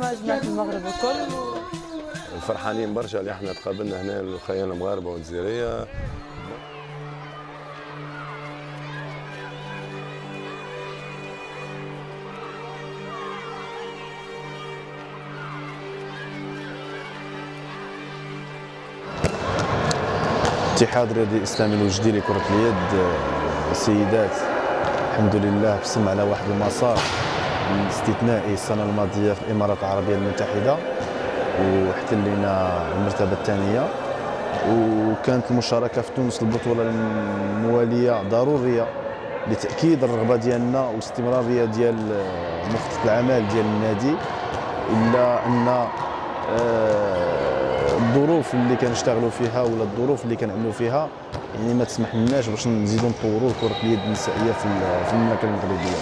السلامة جماعة المغرب الكل. فرحانين برشا اللي احنا تقابلنا هنا الخيال المغاربة والجزائرية. الاتحاد الرياضي الاسلامي الوجدي لكرة اليد السيدات الحمد لله بسم على واحد المسار استثنائي السنة الماضية في الإمارات العربية المتحدة واحتلينا المرتبة الثانية، وكانت المشاركة في تونس البطولة الموالية ضرورية لتأكيد الرغبة ديالنا والاستمرارية ديال مخطط الأعمال ديال النادي، إلا أن الظروف اللي كنشتغلوا فيها ولا الظروف اللي كنعملوا فيها يعني ما تسمح لناش باش نزيدوا نطوروا كرة اليد النسائية في المملكة المغربية.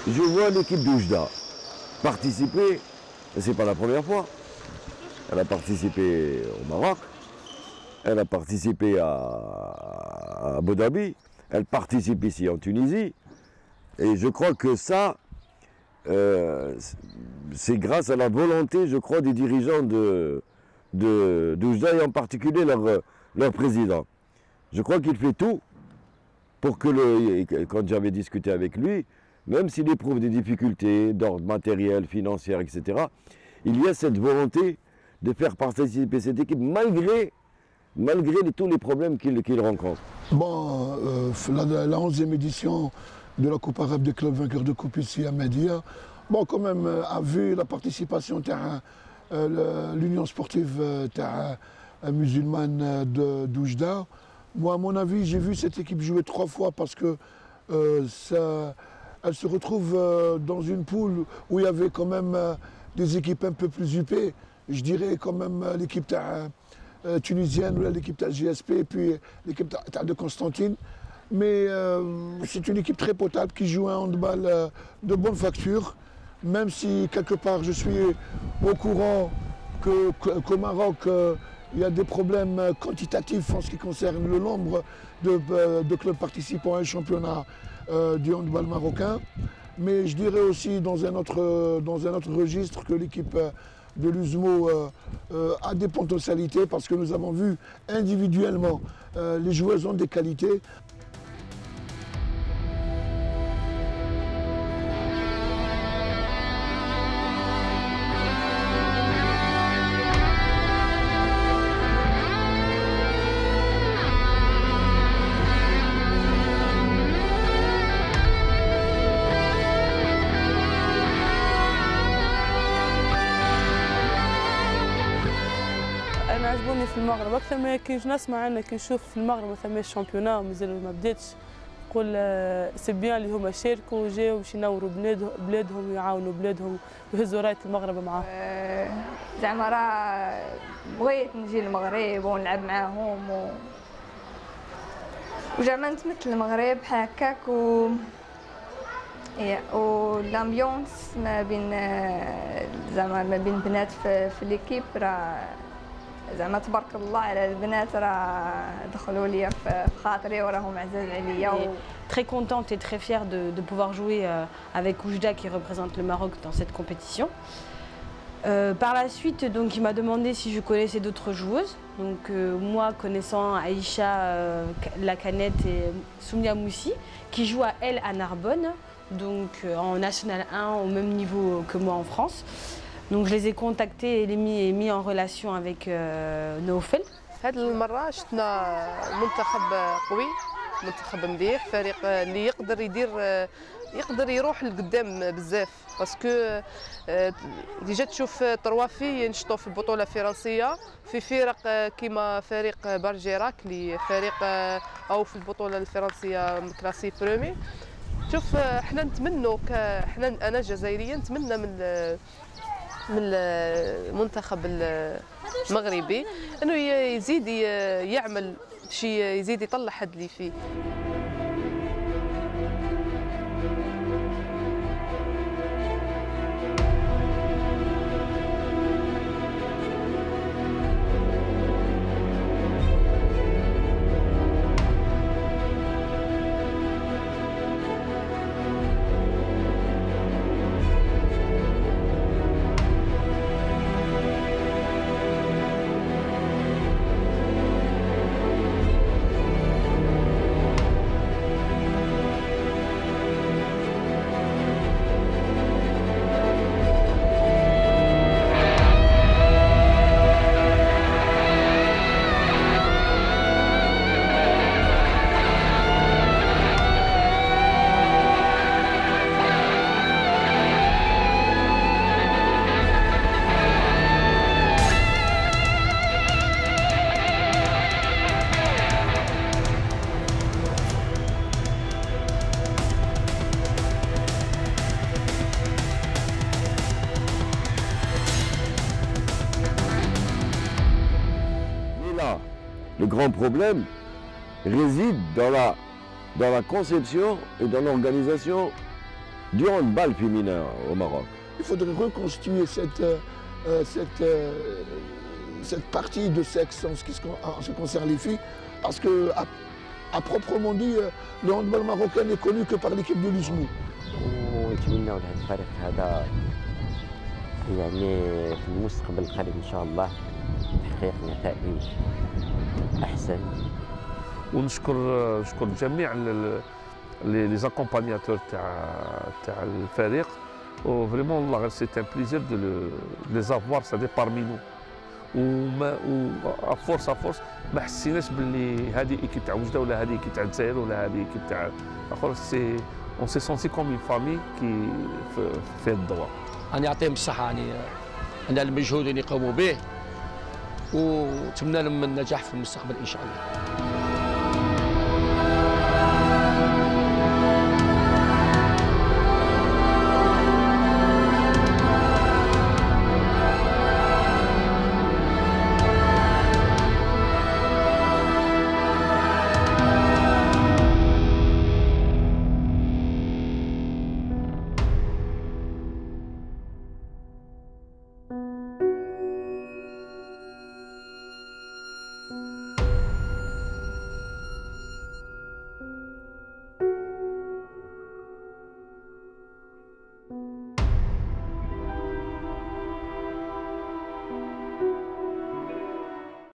Je vois l'équipe d'Oujda participer, et c'est pas la première fois. Elle a participé au Maroc, elle a participé à Abu Dhabi, elle participe ici en Tunisie. Et je crois que ça, c'est grâce à la volonté, je crois, des dirigeants d'Oujda et en particulier leur président. Je crois qu'il fait tout pour que, quand j'avais discuté avec lui, même s'il éprouve des difficultés d'ordre matériel, financier, etc., il y a cette volonté de faire participer cette équipe malgré tous les problèmes qu'il rencontre. Bon, la 11e édition de la Coupe arabe des clubs vainqueurs de Coupe ici à Média, bon, quand même, a vu la participation de l'Union sportive musulmane d'Oujda. Moi, à mon avis, j'ai vu cette équipe jouer 3 fois parce que elle se retrouve dans une poule où il y avait quand même des équipes un peu plus huppées. Je dirais quand même l'équipe tunisienne, l'équipe de GSP et puis l'équipe de Constantine. Mais c'est une équipe très potable qui joue un handball de bonne facture. Même si quelque part je suis au courant qu'au Maroc, il y a des problèmes quantitatifs en ce qui concerne le nombre de clubs participants à un championnat du handball marocain. Mais je dirais aussi dans un autre registre que l'équipe de l'USMO a des potentialités parce que nous avons vu individuellement les joueuses ont des qualités. أنا عجبوني في المغرب أكثر ما كيش نسمع عنه كي نشوف في المغرب ما ثماش شامبيونا مازال ما بداتش، نقول سي بيان اللي هما شاركوا وجاو باش ينوروا بلادهم ويعاونوا بلادهم ويهزوا راية المغرب معاهم. زعما راه بغيت نجي للمغرب ونلعب معاهم وزعما نتمثل المغرب بحال هكاك والامبيونس ما بين زعما ما بين البنات في ليكيب راه زعما تبارك الله على البنات راه دخلوا لي في خاطري وراهم عزاز عليا. Très contente et très fière de pouvoir jouer avec Oujda qui représente le Maroc dans cette compétition. Par la suite, donc, il m'a demandé si je connaissais d'autres joueuses. Donc, moi, connaissant Aïcha Lacanette et Soumia Moussi, qui jouent à elle à Narbonne, donc en National 1 au même niveau que moi en France. Donc je les ai contactés et les mis en relation avec Naufel. هذه المرة شفنا منتخب قوي، منتخب مليح، فريق اللي يقدر يروح لقدام بزاف باسكو ديجا تشوف طروافي ينشطوا في البطولة الفرنسية في فرق كيما فريق برجيراك اللي فريق أو في البطولة الفرنسية كلاسي برومي. شوف احنا نتمنوا انا جزائرية نتمنى من المنتخب المغربي انه يزيد يعمل شي، يزيد يطلع حد اللي فيه. Le grand problème réside dans la conception et dans l'organisation du handball féminin au Maroc. Il faudrait reconstituer cette partie de sexe en ce qui concerne les filles, parce que à proprement dit, le handball marocain n'est connu que par l'équipe de l'USMU. ونتمنوا لهذا الفريق هذا يعني في المستقبل القريب ان شاء الله تحقيق نتائج احسن. ونشكر جميع لي زاكومبانياتور تاع الفريق وفريمون والله سيت ان بليزير دو لي افوار سا دي بارمي نو و فورس ما حسيناش باللي هذه ايكيب تاع وجده ولا هذه ايكيب تاع الجزائر ولا هذه ايكيب تاع اخر. سي اون سي سونسي كوم اون فامي كي في الدوار. أنا يعطيهم الصحة يعني على المجهود اللي يقوموا به ونتمنى لهم النجاح في المستقبل إن شاء الله.